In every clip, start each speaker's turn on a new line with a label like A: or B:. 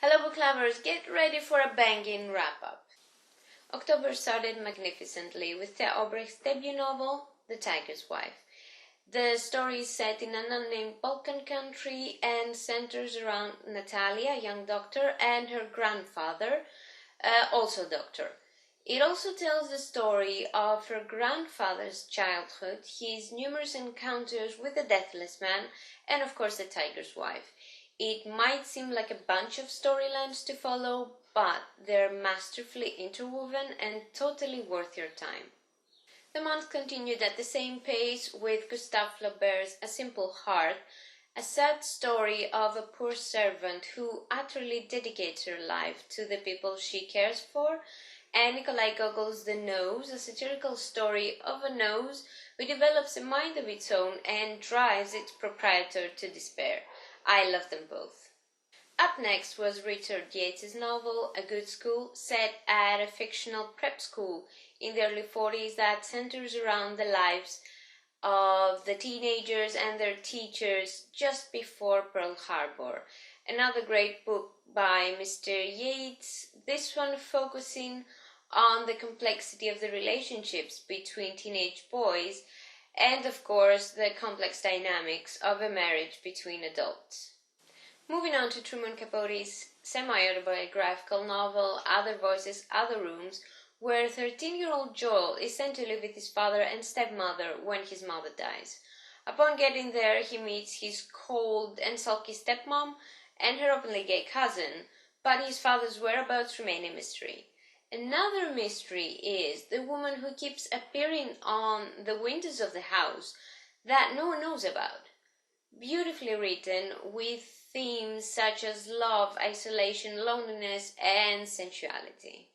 A: Hello book lovers, get ready for a banging wrap-up. October started magnificently with the Obrecht's debut novel, The Tiger's Wife. The story is set in an unnamed Balkan country and centers around Natalia, a young doctor, and her grandfather, also doctor. It also tells the story of her grandfather's childhood, his numerous encounters with the Deathless Man, and of course the Tiger's Wife. It might seem like a bunch of storylines to follow, but they're masterfully interwoven and totally worth your time. The month continued at the same pace with Gustave Flaubert's A Simple Heart, a sad story of a poor servant who utterly dedicates her life to the people she cares for, and Nikolai Gogol's The Nose, a satirical story of a nose who develops a mind of its own and drives its proprietor to despair. I love them both. Up next was Richard Yates' novel, A Good School, set at a fictional prep school in the early 40s that centers around the lives of the teenagers and their teachers just before Pearl Harbor. Another great book by Mr. Yates, this one focusing on the complexity of the relationships between teenage boys and of course the complex dynamics of a marriage between adults. Moving on to Truman Capote's semi-autobiographical novel Other Voices, Other Rooms, where 13-year-old Joel is sent to live with his father and stepmother when his mother dies. Upon getting there, he meets his cold and sulky stepmom and her openly gay cousin, but his father's whereabouts remain a mystery. Another mystery is the woman who keeps appearing on the windows of the house that no one knows about. Beautifully written, with themes such as love, isolation, loneliness, and sensuality.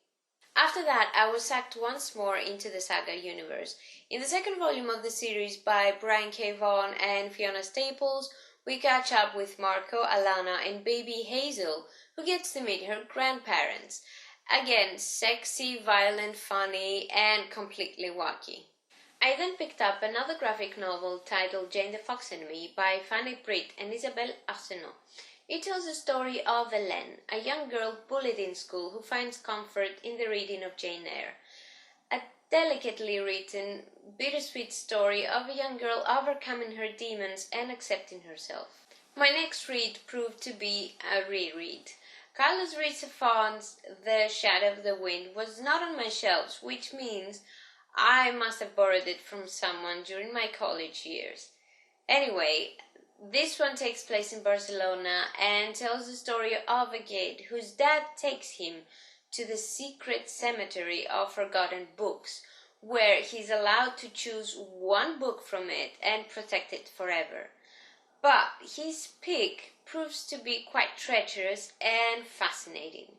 A: After that, I was sucked once more into the Saga Universe. In the second volume of the series by Brian K. Vaughan and Fiona Staples, we catch up with Marco, Alana, and baby Hazel, who gets to meet her grandparents. Again, sexy, violent, funny, and completely wacky. I then picked up another graphic novel titled Jane the Fox and Me by Fanny, Britt, and Isabelle Arsenault. It tells the story of Hélène, a young girl bullied in school who finds comfort in the reading of Jane Eyre. A delicately written, bittersweet story of a young girl overcoming her demons and accepting herself. My next read proved to be a reread. Carlos Ruiz Zafon's The Shadow of the Wind was not on my shelves, which means I must have borrowed it from someone during my college years. Anyway, this one takes place in Barcelona and tells the story of a kid whose dad takes him to the secret cemetery of forgotten books, where he's allowed to choose one book from it and protect it forever. But his pick proves to be quite treacherous and fascinating.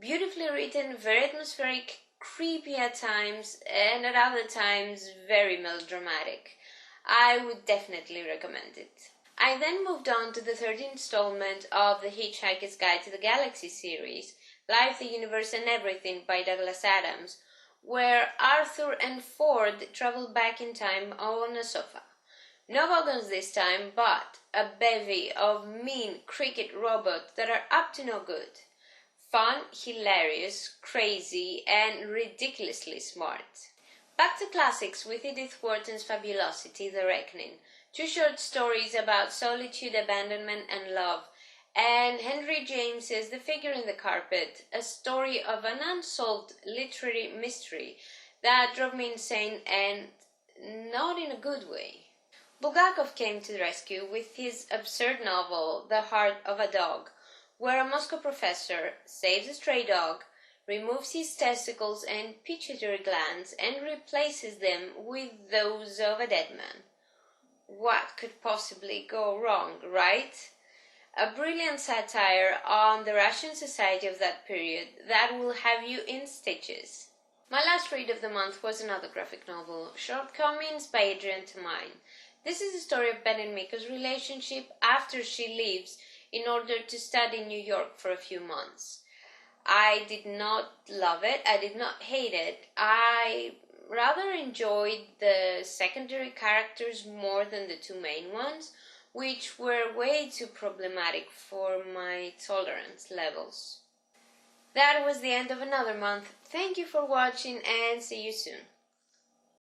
A: Beautifully written, very atmospheric, creepy at times, and at other times very melodramatic. I would definitely recommend it. I then moved on to the third installment of the Hitchhiker's Guide to the Galaxy series, Life, the Universe and Everything by Douglas Adams, where Arthur and Ford travel back in time on a sofa. No Vogons this time, but a bevy of mean cricket robots that are up to no good. Fun, hilarious, crazy, and ridiculously smart. Back to classics with Edith Wharton's Fabulosity, The Reckoning, two short stories about solitude, abandonment, and love, and Henry James's The Figure in the Carpet, a story of an unsolved literary mystery that drove me insane and not in a good way. Bulgakov came to the rescue with his absurd novel, The Heart of a Dog, where a Moscow professor saves a stray dog, removes his testicles and pituitary glands, and replaces them with those of a dead man. What could possibly go wrong, right? A brilliant satire on the Russian society of that period that will have you in stitches. My last read of the month was another graphic novel, Shortcomings by Adrian Tomine. This is the story of Ben and Mika's relationship after she leaves in order to study in New York for a few months. I did not love it, I did not hate it, I rather enjoyed the secondary characters more than the two main ones, which were way too problematic for my tolerance levels. That was the end of another month. Thank you for watching and see you soon.